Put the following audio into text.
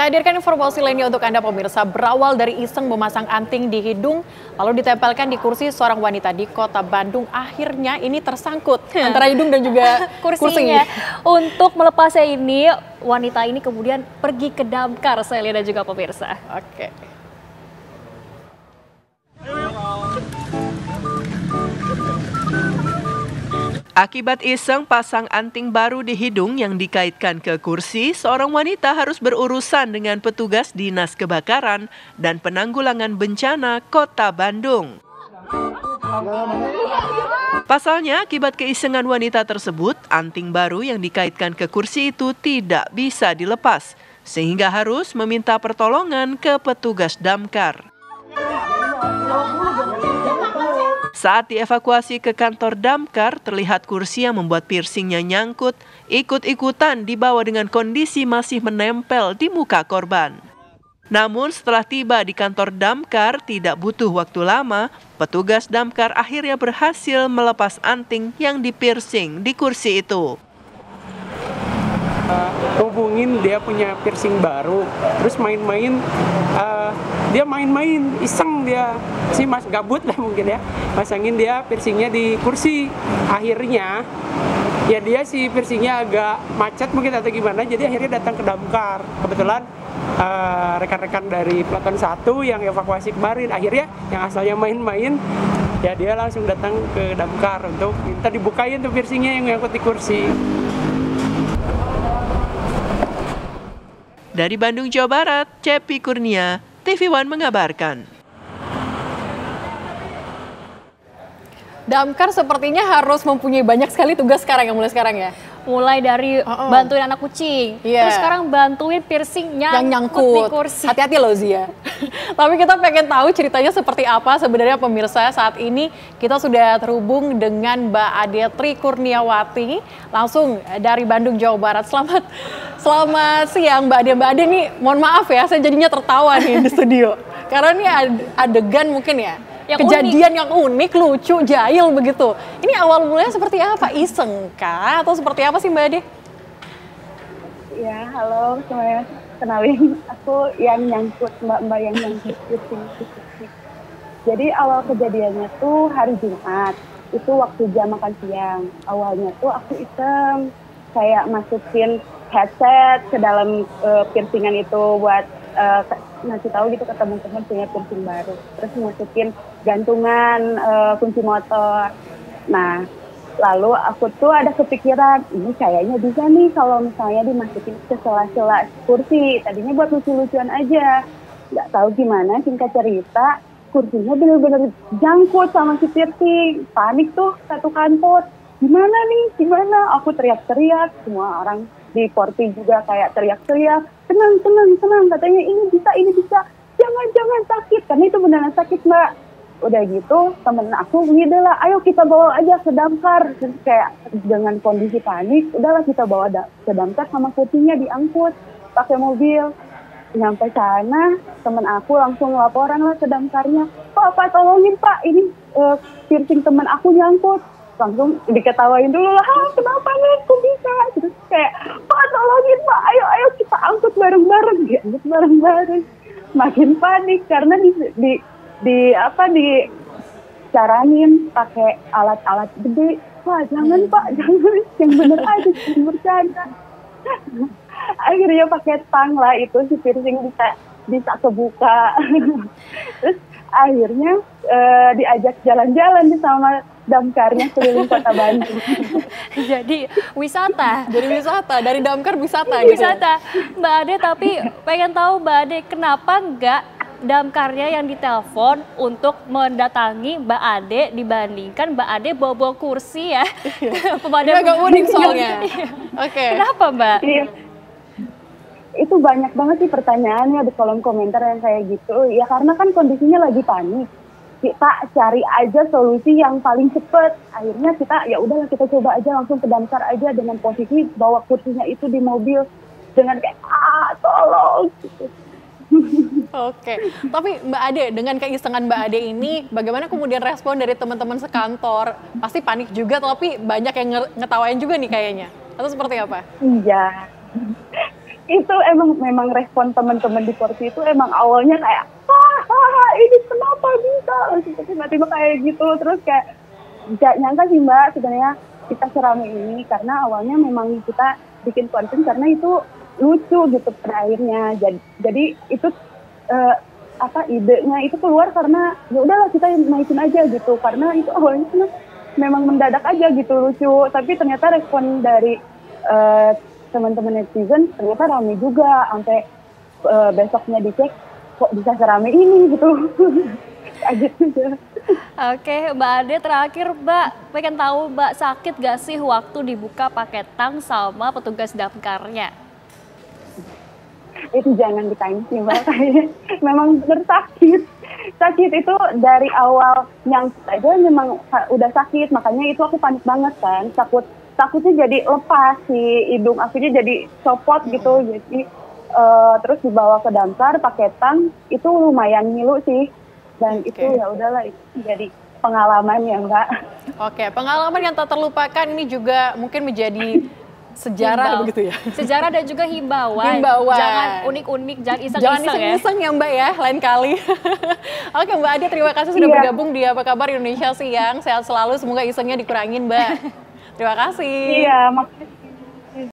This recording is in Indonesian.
Kita hadirkan informasi lainnya untuk Anda pemirsa. Berawal dari iseng memasang anting di hidung, lalu ditempelkan di kursi seorang wanita di kota Bandung. Akhirnya ini tersangkut antara hidung dan juga kursinya. Untuk melepasnya ini, wanita ini kemudian pergi ke damkar, saya lihat dan juga pemirsa. Oke. Akibat iseng pasang anting baru di hidung yang dikaitkan ke kursi, seorang wanita harus berurusan dengan petugas Dinas Kebakaran dan Penanggulangan Bencana Kota Bandung. Pasalnya, akibat keisengan wanita tersebut, anting baru yang dikaitkan ke kursi itu tidak bisa dilepas, sehingga harus meminta pertolongan ke petugas damkar. Saat dievakuasi ke kantor damkar, terlihat kursi yang membuat piercingnya nyangkut, ikut-ikutan dibawa dengan kondisi masih menempel di muka korban. Namun setelah tiba di kantor damkar, tidak butuh waktu lama, petugas damkar akhirnya berhasil melepas anting yang dipiercing di kursi itu. Hubungin dia punya piercing baru, terus dia main-main iseng, dia si mas gabut lah mungkin ya, pasangin dia piercingnya di kursi. Akhirnya ya dia si piercingnya agak macet mungkin atau gimana, jadi akhirnya datang ke damkar. Kebetulan rekan-rekan dari Pelaton 1 yang evakuasi kemarin, akhirnya yang asalnya main-main ya dia langsung datang ke damkar untuk minta dibukain tuh piercingnya yang nyangkut di kursi. Dari Bandung, Jawa Barat, Cepi Kurnia, TV One mengabarkan. Damkar sepertinya harus mempunyai banyak sekali tugas sekarang ya, mulai sekarang ya. Mulai dari bantuin anak kucing, terus sekarang bantuin piercing yang nyangkut di kursi. Hati-hati loh Zia. Tapi kita pengen tahu ceritanya seperti apa sebenarnya pemirsa. Saat ini kita sudah terhubung dengan Mbak Ade Tri Kurniawati langsung dari Bandung, Jawa Barat. Selamat siang Mbak Ade. Mbak Ade nih, mohon maaf ya, saya jadinya tertawa nih di studio. Karena ini adegan mungkin ya. Kejadian yang unik, lucu, jahil begitu. Ini awal mulanya seperti apa? Iseng kah? Atau seperti apa sih Mbak Ade? Ya, halo semuanya. Kenalin, aku yang nyangkut, mbak-mbak yang nyangkut. Jadi awal kejadiannya tuh hari Jumat. Itu waktu jam makan siang. Awalnya tuh aku iseng, kayak masukin headset ke dalam piercingan itu buat ngasih tahu gitu ke teman-teman punya piercing baru. Terus masukin gantungan kunci motor. Nah, lalu aku tuh ada kepikiran, ini kayaknya bisa nih kalau misalnya dimasukin ke sela-sela kursi. Tadinya buat lucu-lucuan aja. Nggak tahu gimana, singkat cerita, kursinya bener-bener jangkut sama si piercing. Panik tuh satu kantor. Gimana nih, gimana? Aku teriak-teriak, semua orang di porti juga kayak teriak-teriak. Tenang, katanya ini bisa. Jangan sakit, karena itu beneran sakit Mbak. Udah gitu, temen aku ngide lah, ayo kita bawa aja ke damkar. Terus kayak dengan kondisi panik, udahlah kita bawa ke damkar sama kursinya diangkut pakai mobil. Nyampe sana, temen aku langsung laporan lah ke damkarnya. Pak, tolongin Pak, ini piercing temen aku nyangkut. Langsung diketawain dulu lah, kenapa nih, kok bisa? Terus kayak, Pak tolongin Pak, ayo kita angkut bareng-bareng. Diangkut bareng-bareng. Makin panik karena dicaranin pakai alat-alat gede. Wah jangan Pak, jangan, yang bener aja, jangan bercanda. Akhirnya pakai tang lah itu si piercing bisa kebuka. Terus akhirnya diajak jalan-jalan sama damkarnya keliling kota Bandung. Jadi wisata. Dari damkar wisata gitu. Wisata. Mbak Ade, tapi pengen tahu Mbak Ade, kenapa enggak damkarnya yang ditelepon untuk mendatangi Mbak Ade dibandingkan Mbak Ade bawa kursi ya? Pemadam agak unik soalnya. Oke. Kenapa Mbak? Iya. Itu banyak banget sih pertanyaannya di kolom komentar yang kayak gitu. Ya karena kan kondisinya lagi panik. Kita cari aja solusi yang paling cepat. Akhirnya kita ya udahlah kita coba aja langsung ke damkar aja dengan posisi bawa kursinya itu di mobil dengan kayak tolong gitu. Oke. Tapi Mbak Ade, dengan keisengan Mbak Ade ini bagaimana kemudian respon dari teman-teman sekantor? Pasti panik juga tapi banyak yang ngetawain juga nih kayaknya. Atau seperti apa? Iya. itu memang respon teman-teman di porsi itu emang awalnya kayak ini kenapa bisa langsung tiba-tiba kayak gitu, terus kayak nggak nyangka sih Mbak sebenarnya kita serame ini, karena awalnya memang kita bikin konten karena itu lucu gitu terakhirnya, jadi itu idenya itu keluar karena ya udahlah kita naikin aja gitu, karena itu awalnya memang mendadak aja gitu lucu, tapi ternyata respon dari teman-teman netizen ternyata rame juga, sampai besoknya dicek kok bisa serame ini gitu. Kaget juga. Oke, Mbak Ade terakhir Mbak, pengen tahu Mbak sakit gak sih waktu dibuka pakai tang sama petugas damkarnya? Itu jangan ditanya sih Mbak, kayaknya memang bener sakit. Sakit itu dari awal nyangkut aja memang udah sakit, makanya itu aku panik banget kan, takutnya jadi lepas si hidung akunya jadi copot gitu, jadi terus dibawa ke damkar pakai tang itu lumayan ngilu sih, dan itu ya udahlah itu jadi pengalaman ya Mbak. Oke, pengalaman yang tak terlupakan ini juga mungkin menjadi sejarah begitu ya. Sejarah dan juga himbauan. Jangan unik-unik, jangan iseng-iseng Jangan iseng-iseng ya Mbak ya, lain kali. Oke Mbak Ade, terima kasih sudah bergabung di Apa Kabar Indonesia Siang. Sehat selalu, semoga isengnya dikurangin Mbak. Terima kasih. Iya, makasih.